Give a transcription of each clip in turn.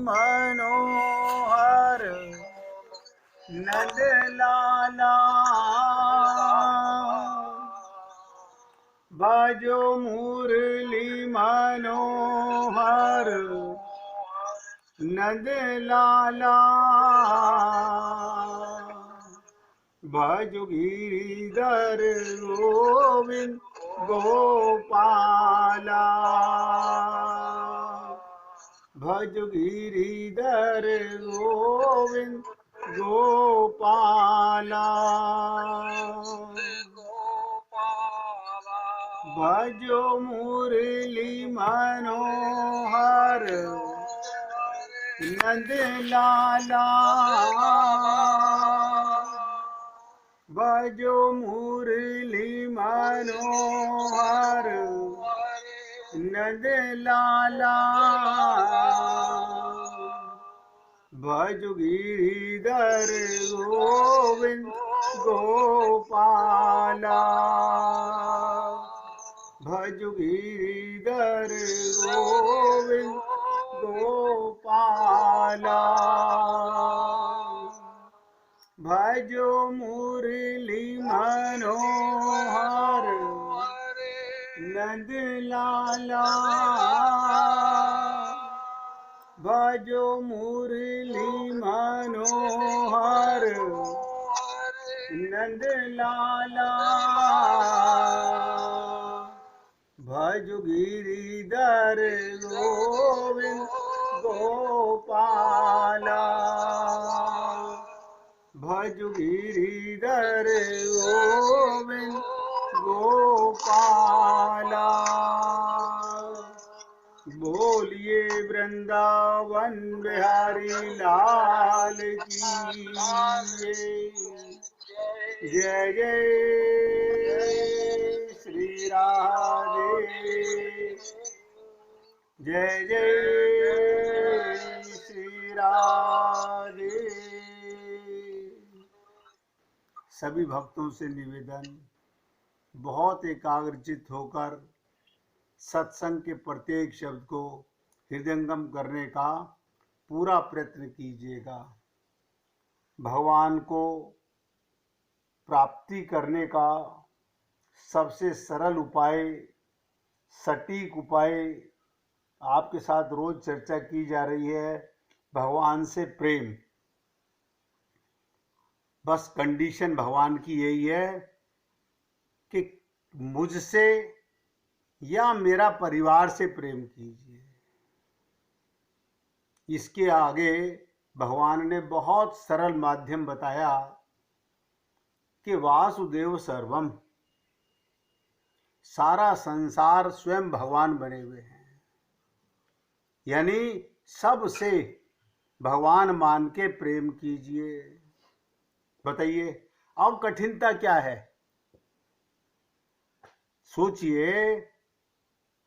मनोहर नंद लाला बाजो मुरली मनोहर नंद लाला भजो गिरिधर गोविंद गोपाला भजो गिरिधर गोविंद गोपाला भजो मुरली मनोहर नंद लाला भजो मुरली मनोहर नंद लाला भजो गिरिधर गोविंद गोपाला भजो गिरिधर गोविंद गोपाला भजो मुरली मनोहर नंद लाला भजो मुरली मनोहर नंद लाला भजो गिरिधर गोविंद गोपाला भजो गिरिधर गोविंद गोपाला बोलिए वृंदावन बिहारी लाल की जय जय श्री राधे जय जय श्री राधे। सभी भक्तों से निवेदन, बहुत एकाग्रचित होकर सत्संग के प्रत्येक शब्द को हृदयंगम करने का पूरा प्रयत्न कीजिएगा। भगवान को प्राप्ति करने का सबसे सरल उपाय, सटीक उपाय आपके साथ रोज चर्चा की जा रही है, भगवान से प्रेम। बस कंडीशन भगवान की यही है कि मुझसे या मेरा परिवार से प्रेम कीजिए। इसके आगे भगवान ने बहुत सरल माध्यम बताया कि वासुदेव सर्वम, सारा संसार स्वयं भगवान बने हुए हैं, यानी सबसे भगवान मान के प्रेम कीजिए। बताइए अब कठिनता क्या है? सोचिए,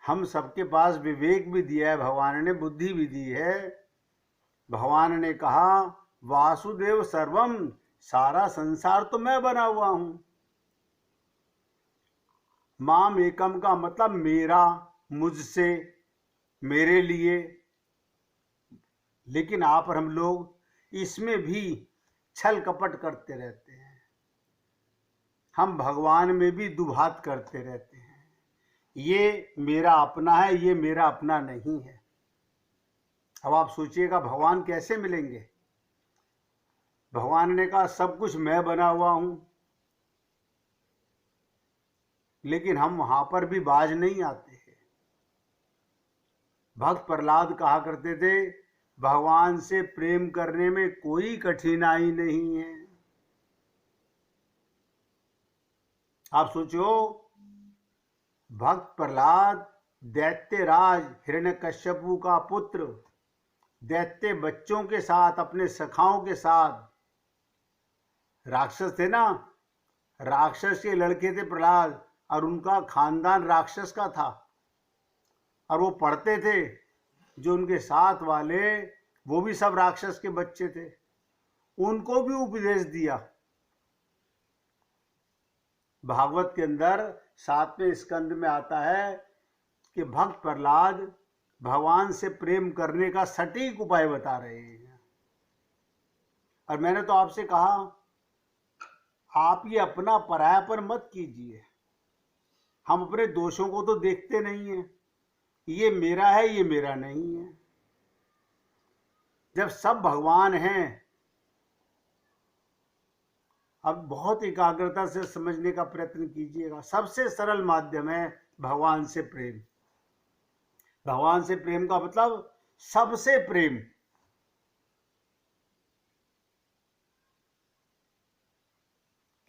हम सबके पास विवेक भी दिया है भगवान ने, बुद्धि भी दी है। भगवान ने कहा वासुदेव सर्वम, सारा संसार तो मैं बना हुआ हूं। माम एकम का मतलब मेरा, मुझसे, मेरे लिए। लेकिन आप और हम लोग इसमें भी छल कपट करते रहते हैं। हम भगवान में भी दुभात करते रहते हैं, ये मेरा अपना है, ये मेरा अपना नहीं है। अब आप सोचिएगा भगवान कैसे मिलेंगे? भगवान ने कहा सब कुछ मैं बना हुआ हूं, लेकिन हम वहां पर भी बाज नहीं आते हैं। भक्त प्रहलाद कहा करते थे भगवान से प्रेम करने में कोई कठिनाई नहीं है। आप सोचो, भक्त प्रहलाद दैत्यराज हिरण्यकश्यपु का पुत्र, दैत्य बच्चों के साथ, अपने सखाओं के साथ, राक्षस थे ना, राक्षस के लड़के थे प्रहलाद, और उनका खानदान राक्षस का था। और वो पढ़ते थे, जो उनके साथ वाले वो भी सब राक्षस के बच्चे थे, उनको भी उपदेश दिया। भागवत के अंदर 7वें स्कंद में आता है कि भक्त प्रहलाद भगवान से प्रेम करने का सटीक उपाय बता रहे हैं। और मैंने तो आपसे कहा, आप ये अपना परायापन मत कीजिए। हम अपने दोषों को तो देखते नहीं हैं, ये मेरा है, ये मेरा नहीं है। जब सब भगवान हैं, अब बहुत एकाग्रता से समझने का प्रयत्न कीजिएगा। सबसे सरल माध्यम है भगवान से प्रेम। भगवान से प्रेम का मतलब सबसे प्रेम।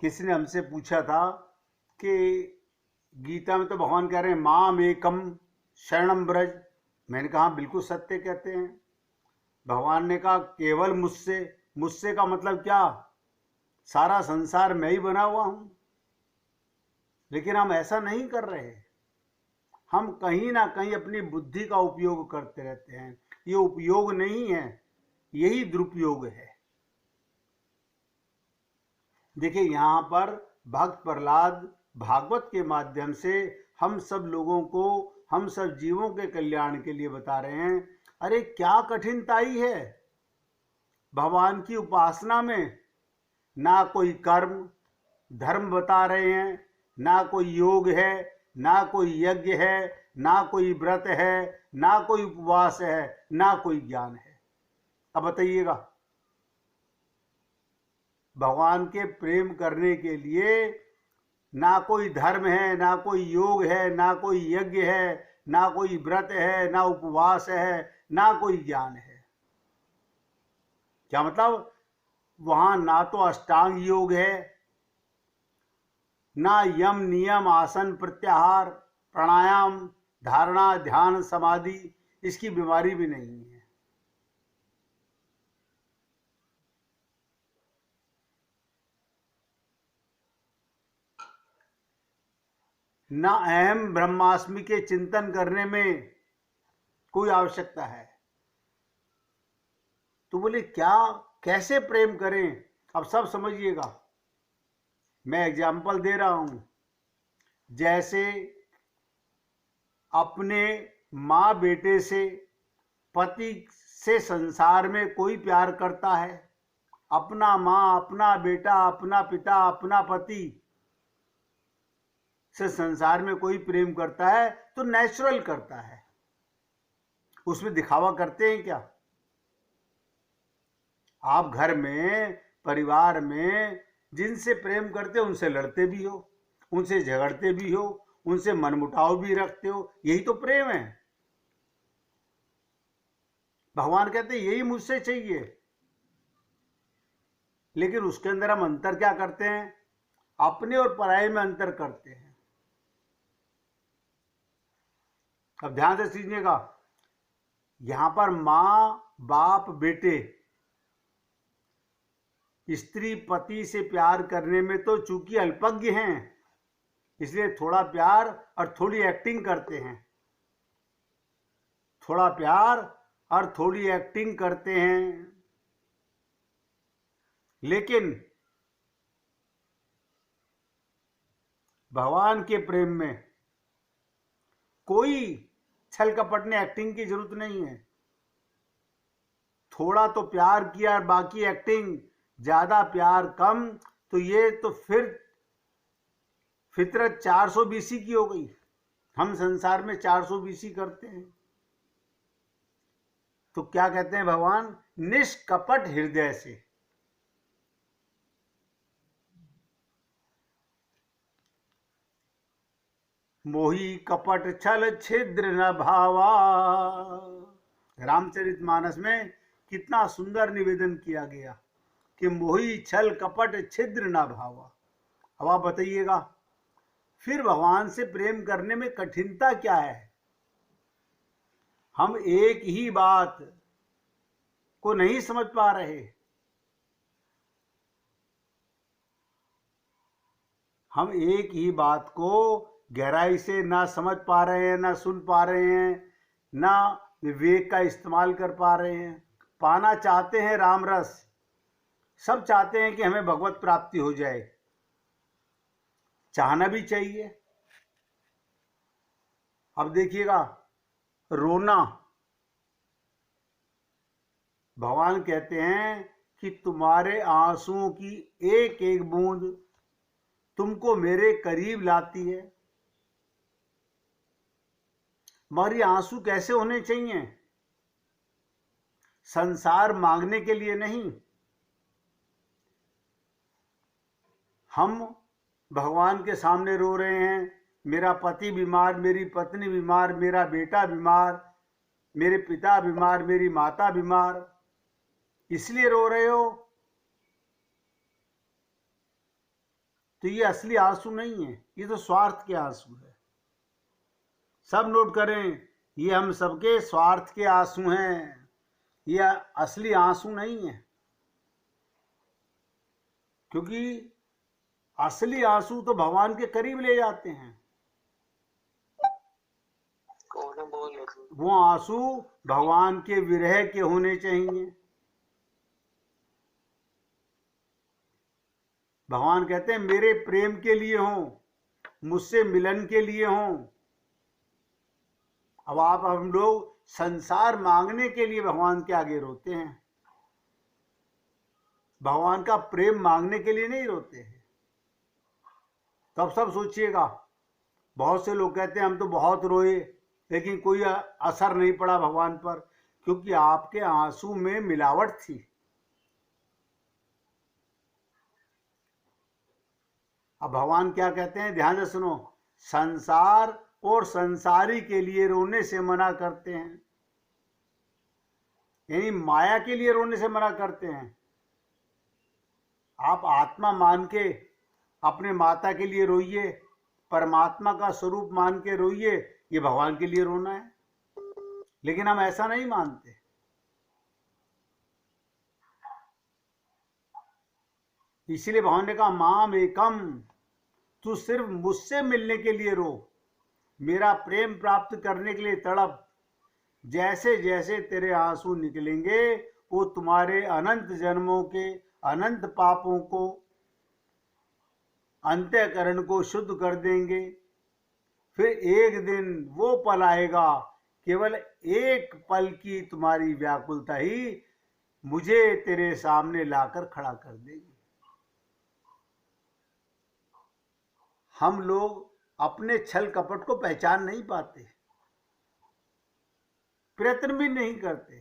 किसी ने हमसे पूछा था कि गीता में तो भगवान कह रहे हैं माम एकम शरणम ब्रज। मैंने कहा बिल्कुल सत्य कहते हैं। भगवान ने कहा केवल मुझसे। मुझसे का मतलब क्या? सारा संसार मैं ही बना हुआ हूं। लेकिन हम ऐसा नहीं कर रहे। हम कहीं ना कहीं अपनी बुद्धि का उपयोग करते रहते हैं। ये उपयोग नहीं है, यही दुरुपयोग है। देखिए, यहां पर भक्त प्रहलाद भागवत के माध्यम से हम सब लोगों को, हम सब जीवों के कल्याण के लिए बता रहे हैं, अरे क्या कठिनाई है भगवान की उपासना में। ना कोई कर्म धर्म बता रहे हैं, ना कोई योग है, ना कोई यज्ञ है, ना कोई व्रत है, ना कोई उपवास है, ना कोई ज्ञान है। अब बताइएगा, भगवान के प्रेम करने के लिए ना कोई धर्म है, ना कोई योग है, ना कोई यज्ञ है, ना कोई व्रत है, ना उपवास है, ना कोई ज्ञान है। क्या मतलब? वहां ना तो अष्टांग योग है, ना यम नियम आसन प्रत्याहार प्राणायाम धारणा ध्यान समाधि, इसकी बीमारी भी नहीं है। ना अहम ब्रह्मास्मि के चिंतन करने में कोई आवश्यकता है। तो बोले क्या, कैसे प्रेम करें? अब सब समझिएगा, मैं एग्जाम्पल दे रहा हूं। जैसे अपने माँ बेटे से, पति से संसार में कोई प्यार करता है, अपना माँ, अपना बेटा, अपना पिता, अपना पति से संसार में कोई प्रेम करता है तो नेचुरल करता है। उसमें दिखावा करते हैं क्या? आप घर में, परिवार में जिनसे प्रेम करते हो उनसे लड़ते भी हो, उनसे झगड़ते भी हो, उनसे मनमुटाव भी रखते हो, यही तो प्रेम है। भगवान कहते हैं यही मुझसे चाहिए। लेकिन उसके अंदर हम अंतर क्या करते हैं? अपने और पराये में अंतर करते हैं। अब ध्यान से सुनिएगा, यहां पर मां बाप बेटे, स्त्री पति से प्यार करने में तो चूंकि अल्पज्ञ हैं, इसलिए थोड़ा प्यार और थोड़ी एक्टिंग करते हैं। थोड़ा प्यार और थोड़ी एक्टिंग करते हैं। लेकिन भगवान के प्रेम में कोई छल कपट ने एक्टिंग की जरूरत नहीं है। थोड़ा तो प्यार किया और बाकी एक्टिंग, ज्यादा प्यार कम, तो ये तो फिर फितरत 400 बीसी की हो गई। हम संसार में 400 बीसी करते हैं। तो क्या कहते हैं भगवान? निष्कपट हृदय से। मोही कपट छल छिद्र न भावा। रामचरितमानस में कितना सुंदर निवेदन किया गया कि मोही छल कपट छिद्र न भावा। अब आप बताइएगा, फिर भगवान से प्रेम करने में कठिनता क्या है? हम एक ही बात को नहीं समझ पा रहे। हम एक ही बात को गहराई से ना समझ पा रहे हैं, ना सुन पा रहे हैं, ना विवेक का इस्तेमाल कर पा रहे हैं। पाना चाहते हैं राम रस, सब चाहते हैं कि हमें भगवत प्राप्ति हो जाए, चाहना भी चाहिए। अब देखिएगा, रोना। भगवान कहते हैं कि तुम्हारे आंसुओं की एक एक बूंद तुमको मेरे करीब लाती है। मगर ये आंसू कैसे होने चाहिए? संसार मांगने के लिए नहीं। हम भगवान के सामने रो रहे हैं, मेरा पति बीमार, मेरी पत्नी बीमार, मेरा बेटा बीमार, मेरे पिता बीमार, मेरी माता बीमार, इसलिए रो रहे हो। तो ये असली आंसू नहीं है, ये तो स्वार्थ के आंसू है। सब नोट करें, ये हम सबके स्वार्थ के आंसू हैं, ये असली आंसू नहीं है। क्योंकि असली आंसू तो भगवान के करीब ले जाते हैं। वो आंसू भगवान के विरह के होने चाहिए। भगवान कहते हैं मेरे प्रेम के लिए हो, मुझसे मिलन के लिए हो। अब हम लोग संसार मांगने के लिए भगवान के आगे रोते हैं, भगवान का प्रेम मांगने के लिए नहीं रोते हैं। तब सब सोचिएगा, बहुत से लोग कहते हैं हम तो बहुत रोए लेकिन कोई असर नहीं पड़ा भगवान पर, क्योंकि आपके आंसू में मिलावट थी। अब भगवान क्या कहते हैं, ध्यान से सुनो। संसार और संसारी के लिए रोने से मना करते हैं, यानी माया के लिए रोने से मना करते हैं। आप आत्मा मान के अपने माता के लिए रोइए, परमात्मा का स्वरूप मान के रोइए, ये भगवान के लिए रोना है। लेकिन हम ऐसा नहीं मानते। इसीलिए भगवान ने कहा माम एकम, तू सिर्फ मुझसे मिलने के लिए रो, मेरा प्रेम प्राप्त करने के लिए तड़प। जैसे जैसे तेरे आंसू निकलेंगे वो तुम्हारे अनंत जन्मों के अनंत पापों को, अंतःकरण को शुद्ध कर देंगे। फिर एक दिन वो पल आएगा, केवल एक पल की तुम्हारी व्याकुलता ही मुझे तेरे सामने लाकर खड़ा कर देगी। हम लोग अपने छल कपट को पहचान नहीं पाते, प्रयत्न भी नहीं करते।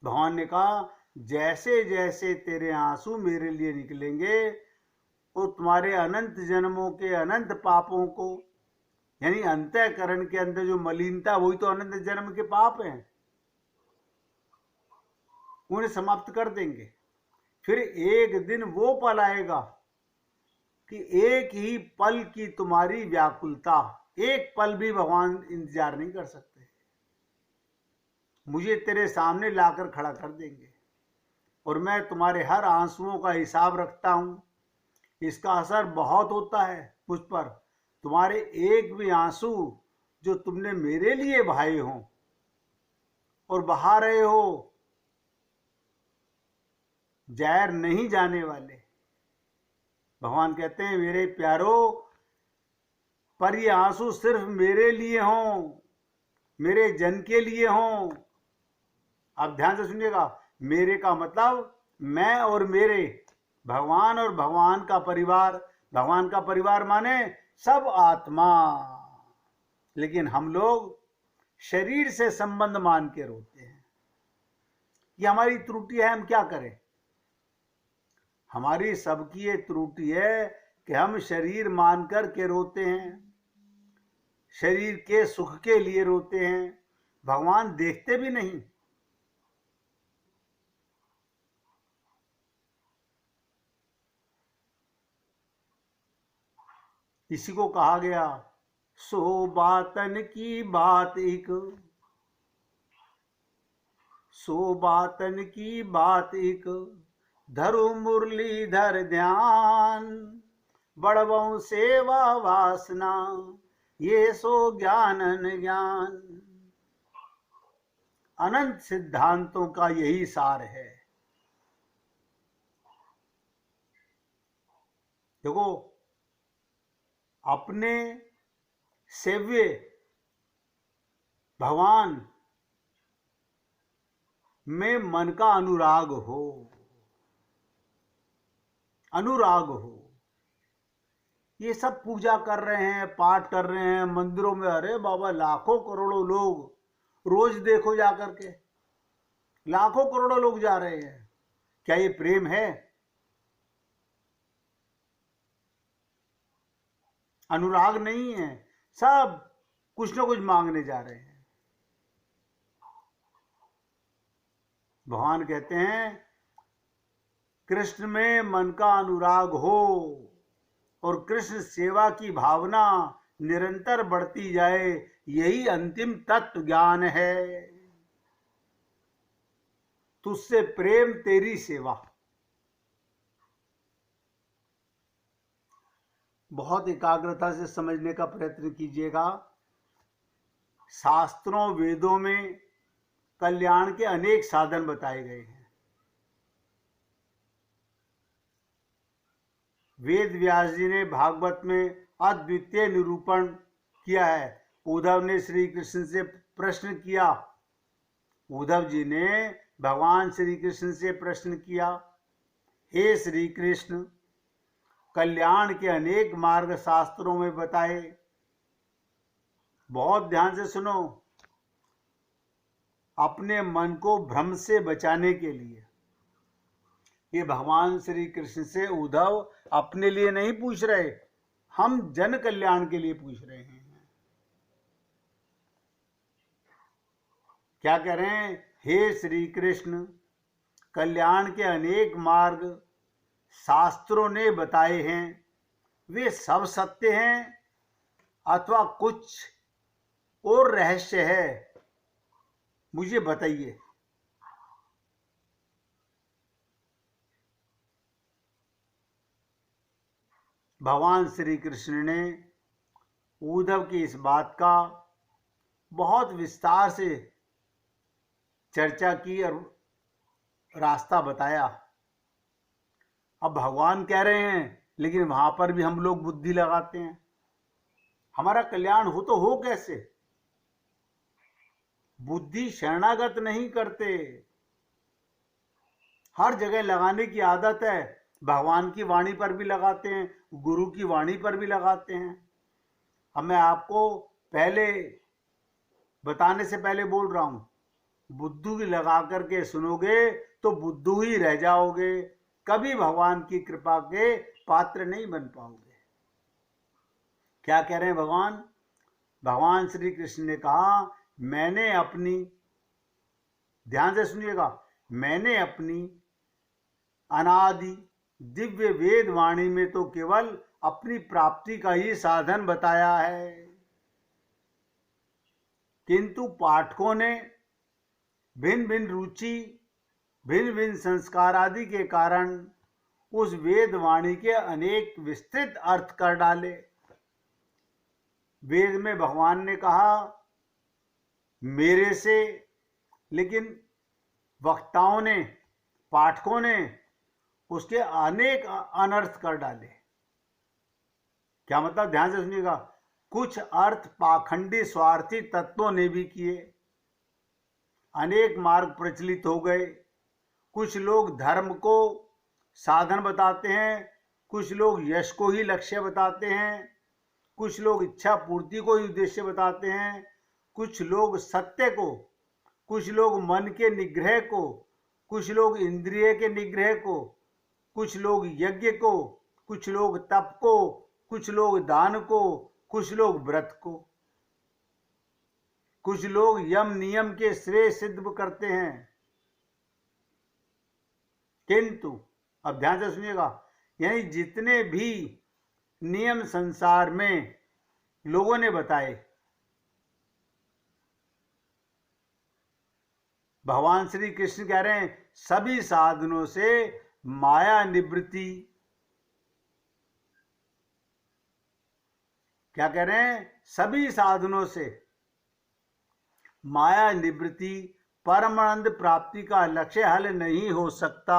भगवान ने कहा जैसे जैसे तेरे आंसू मेरे लिए निकलेंगे वो तुम्हारे अनंत जन्मों के अनंत पापों को, यानी अंतःकरण के अंदर जो मलिनता, वही तो अनंत जन्म के पाप हैं, उन्हें समाप्त कर देंगे। फिर एक दिन वो पल आएगा कि एक ही पल की तुम्हारी व्याकुलता, एक पल भी भगवान इंतजार नहीं कर सकते, मुझे तेरे सामने लाकर खड़ा कर देंगे और मैं तुम्हारे हर आंसुओं का हिसाब रखता हूं। इसका असर बहुत होता है मुझ पर। तुम्हारे एक भी आंसू जो तुमने मेरे लिए बहाए हों और बहा रहे हो, जाहिर नहीं जाने वाले। भगवान कहते हैं मेरे प्यारो, पर ये आंसू सिर्फ मेरे लिए हों, मेरे जन के लिए हों। अब ध्यान से सुनिएगा, मेरे का मतलब मैं और मेरे, भगवान और भगवान का परिवार। भगवान का परिवार माने सब आत्मा। लेकिन हम लोग शरीर से संबंध मान के रोते हैं। ये हमारी त्रुटि है, हम क्या करें। हमारी सबकी ये त्रुटि है कि हम शरीर मानकर के रोते हैं, शरीर के सुख के लिए रोते हैं, भगवान देखते भी नहीं। इसी को कहा गया सो बातन की बात एक, सो बातन की बात एक, धरु मुरलीधर ध्यान, बड़बऊ सेवा वासना, ये सो ज्ञानन ज्ञान। अनंत सिद्धांतों का यही सार है। देखो, अपने सेव्य भगवान में मन का अनुराग हो, अनुराग हो। ये सब पूजा कर रहे हैं, पाठ कर रहे हैं मंदिरों में, अरे बाबा लाखों करोड़ों लोग रोज देखो जाकर के, लाखों करोड़ों लोग जा रहे हैं। क्या ये प्रेम है? अनुराग नहीं है, सब कुछ ना कुछ मांगने जा रहे हैं। भगवान कहते हैं कृष्ण में मन का अनुराग हो और कृष्ण सेवा की भावना निरंतर बढ़ती जाए, यही अंतिम तत्व ज्ञान है। तुझसे प्रेम तेरी सेवा। बहुत एकाग्रता से समझने का प्रयत्न कीजिएगा। शास्त्रों वेदों में कल्याण के अनेक साधन बताए गए हैं। वेद व्यास जी ने भागवत में अद्वितीय निरूपण किया है। उद्धव ने श्री कृष्ण से प्रश्न किया, उद्धव जी ने भगवान श्री कृष्ण से प्रश्न किया, हे श्री कृष्ण, कल्याण के अनेक मार्ग शास्त्रों में बताए। बहुत ध्यान से सुनो। अपने मन को भ्रम से बचाने के लिए ये भगवान श्री कृष्ण से उद्धव अपने लिए नहीं पूछ रहे, हम जन कल्याण के लिए पूछ रहे हैं। क्या कह रहे हैं? हे श्री कृष्ण, कल्याण के अनेक मार्ग शास्त्रों ने बताए हैं, वे सब सत्य हैं अथवा कुछ और रहस्य है, मुझे बताइए। भगवान श्री कृष्ण ने उद्धव की इस बात का बहुत विस्तार से चर्चा की और रास्ता बताया। अब भगवान कह रहे हैं, लेकिन वहां पर भी हम लोग बुद्धि लगाते हैं। हमारा कल्याण हो तो हो कैसे? बुद्धि शरणागत नहीं करते, हर जगह लगाने की आदत है। भगवान की वाणी पर भी लगाते हैं, गुरु की वाणी पर भी लगाते हैं। अब मैं आपको पहले बताने से पहले बोल रहा हूं, बुद्धू लगा करके सुनोगे तो बुद्धू ही रह जाओगे, कभी भगवान की कृपा के पात्र नहीं बन पाओगे। क्या कह रहे हैं भगवान? भगवान श्री कृष्ण ने कहा, मैंने अपनी, ध्यान से सुनिएगा, मैंने अपनी अनादि दिव्य वेद वाणी में तो केवल अपनी प्राप्ति का ही साधन बताया है, किंतु पाठकों ने भिन्न भिन्न रुचि, भिन्न भिन्न संस्कार आदि के कारण उस वेद वाणी के अनेक विस्तृत अर्थ कर डाले। वेद में भगवान ने कहा मेरे से, लेकिन वक्ताओं ने, पाठकों ने उसके अनेक अनर्थ कर डाले। क्या मतलब? ध्यान से सुनिएगा। कुछ अर्थ पाखंडी स्वार्थी तत्वों ने भी किए, अनेक मार्ग प्रचलित हो गए। कुछ लोग धर्म को साधन बताते हैं, कुछ लोग यश को ही लक्ष्य बताते हैं, कुछ लोग इच्छा पूर्ति को ही उद्देश्य बताते हैं, कुछ लोग सत्य को, कुछ लोग मन के निग्रह को, कुछ लोग इंद्रिय के निग्रह को, कुछ लोग यज्ञ को, कुछ लोग तप को, कुछ लोग दान को, कुछ लोग व्रत को, कुछ लोग यम नियम के श्रेय सिद्ध करते हैं। किंतु अब ध्यान से सुनिएगा, यानी जितने भी नियम संसार में लोगों ने बताए, भगवान श्री कृष्ण कह रहे हैं सभी साधनों से माया निवृत्ति, क्या कह रहे हैं? सभी साधनों से माया निवृत्ति परमानंद प्राप्ति का लक्ष्य हल नहीं हो सकता।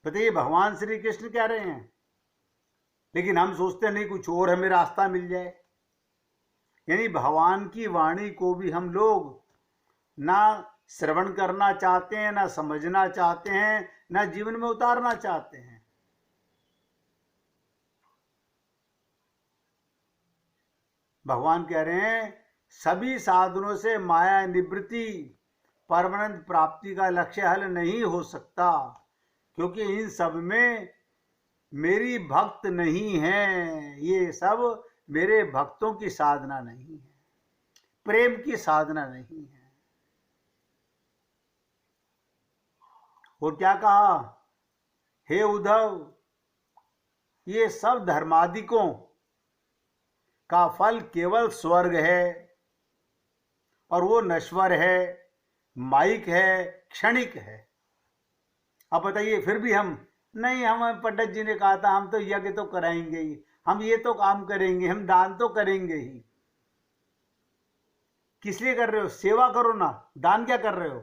बताइए भगवान श्री कृष्ण कह रहे हैं, लेकिन हम सोचते नहीं कुछ और हमें रास्ता मिल जाए। यानी भगवान की वाणी को भी हम लोग ना श्रवण करना चाहते हैं, ना समझना चाहते हैं, ना जीवन में उतारना चाहते हैं। भगवान कह रहे हैं सभी साधनों से माया निवृत्ति परमानंद प्राप्ति का लक्ष्य हल नहीं हो सकता, क्योंकि इन सब में मेरी भक्त नहीं है। ये सब मेरे भक्तों की साधना नहीं है, प्रेम की साधना नहीं है। और क्या कहा, हे उद्धव, ये सब धर्मादिकों का फल केवल स्वर्ग है, और वो नश्वर है, माइक है, क्षणिक है। अब बताइए, फिर भी हम नहीं, हम पंडित जी ने कहा था हम तो यज्ञ तो कराएंगे ही, हम ये तो काम करेंगे, हम दान तो करेंगे ही। किस लिए कर रहे हो? सेवा करो ना, दान क्या कर रहे हो?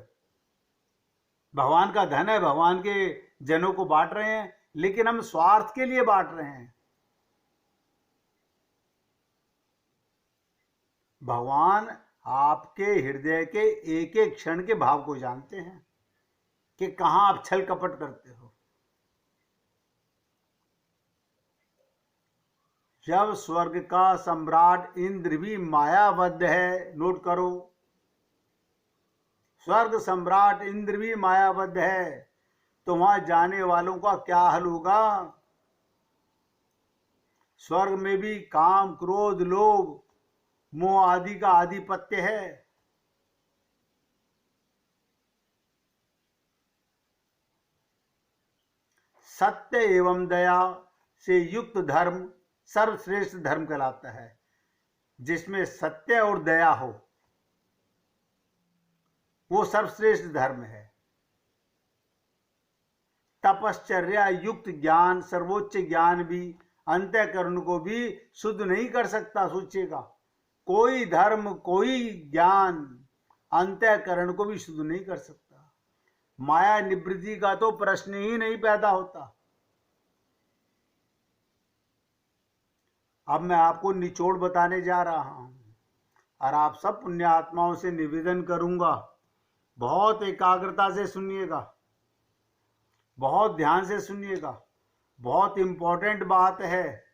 भगवान का धन है, भगवान के जनों को बांट रहे हैं, लेकिन हम स्वार्थ के लिए बांट रहे हैं। भगवान आपके हृदय के एक एक क्षण के भाव को जानते हैं कि कहां आप छल कपट करते हो। जब स्वर्ग का सम्राट इंद्र भी मायाबद्ध है, नोट करो, स्वर्ग सम्राट इंद्र भी मायाबद्ध है, तो वहां जाने वालों का क्या हाल होगा? स्वर्ग में भी काम, क्रोध, लोभ, मोह आदि का आधिपत्य है। सत्य एवं दया से युक्त धर्म सर्वश्रेष्ठ धर्म कहलाता है। जिसमें सत्य और दया हो वो सर्वश्रेष्ठ धर्म है। तपश्चर्या युक्त ज्ञान, सर्वोच्च ज्ञान भी अंतःकरण को भी शुद्ध नहीं कर सकता। सोचिएगा, कोई धर्म, कोई ज्ञान अंतःकरण को भी शुद्ध नहीं कर सकता। माया निवृत्ति का तो प्रश्न ही नहीं पैदा होता। अब मैं आपको निचोड़ बताने जा रहा हूं, और आप सब पुण्यात्माओं से निवेदन करूंगा, बहुत एकाग्रता से सुनिएगा, बहुत ध्यान से सुनिएगा। बहुत इंपॉर्टेंट बात है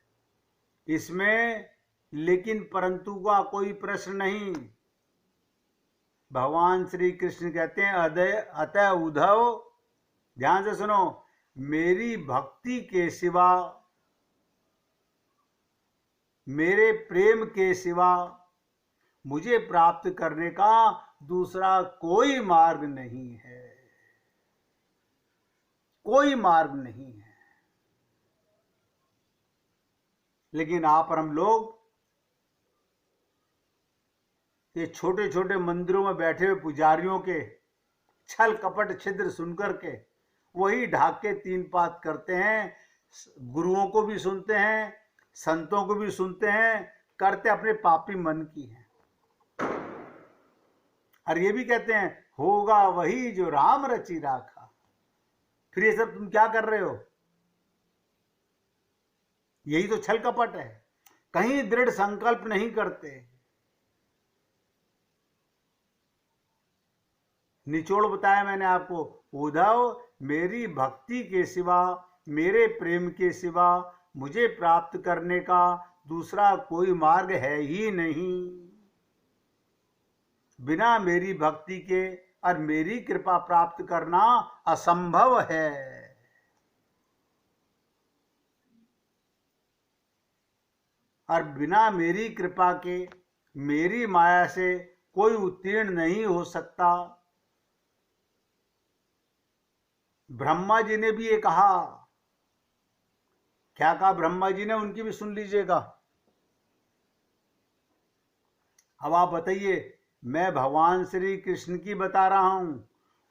इसमें, लेकिन परंतु का कोई प्रश्न नहीं। भगवान श्री कृष्ण कहते हैं अतः उद्धव, ध्यान से सुनो, मेरी भक्ति के सिवा, मेरे प्रेम के सिवा मुझे प्राप्त करने का दूसरा कोई मार्ग नहीं है, कोई मार्ग नहीं है। लेकिन आप और हम लोग ये छोटे छोटे मंदिरों में बैठे हुए पुजारियों के छल कपट छिद्र सुनकर के वही ढाक के तीन पात करते हैं। गुरुओं को भी सुनते हैं, संतों को भी सुनते हैं, करते अपने पापी मन की हैं। और ये भी कहते हैं होगा वही जो राम रचि राखा। फिर ये सब तुम क्या कर रहे हो? यही तो छल कपट है। कहीं दृढ़ संकल्प नहीं करते। निचोड़ बताया मैंने आपको, उद्धव, मेरी भक्ति के सिवा, मेरे प्रेम के सिवा मुझे प्राप्त करने का दूसरा कोई मार्ग है ही नहीं। बिना मेरी भक्ति के और मेरी कृपा प्राप्त करना असंभव है। और बिना मेरी कृपा के, मेरी माया से कोई उत्तीर्ण नहीं हो सकता। ब्रह्मा जी ने भी ये कहा। क्या कहा ब्रह्मा जी ने? उनकी भी सुन लीजिएगा। अब आप बताइए, मैं भगवान श्री कृष्ण की बता रहा हूं,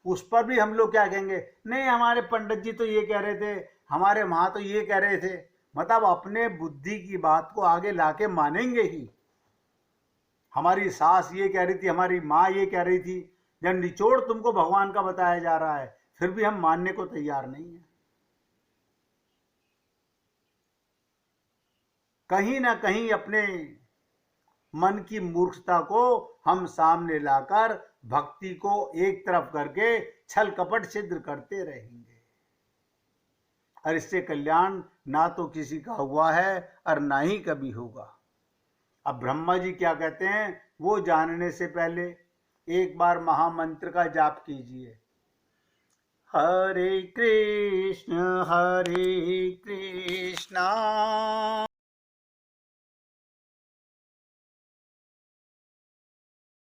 उस पर भी हम लोग क्या कहेंगे? नहीं, हमारे पंडित जी तो ये कह रहे थे, हमारे माँ तो ये कह रहे थे। मतलब अपने बुद्धि की बात को आगे लाके मानेंगे ही। हमारी सास ये कह रही थी, हमारी माँ ये कह रही थी। जब निचोड़ तुमको भगवान का बताया जा रहा है, फिर भी हम मानने को तैयार नहीं है। कहीं ना कहीं अपने मन की मूर्खता को हम सामने लाकर भक्ति को एक तरफ करके छल कपट सिद्ध करते रहेंगे, और इससे कल्याण ना तो किसी का हुआ है और ना ही कभी होगा। अब ब्रह्मा जी क्या कहते हैं वो जानने से पहले एक बार महामंत्र का जाप कीजिए। हरे कृष्ण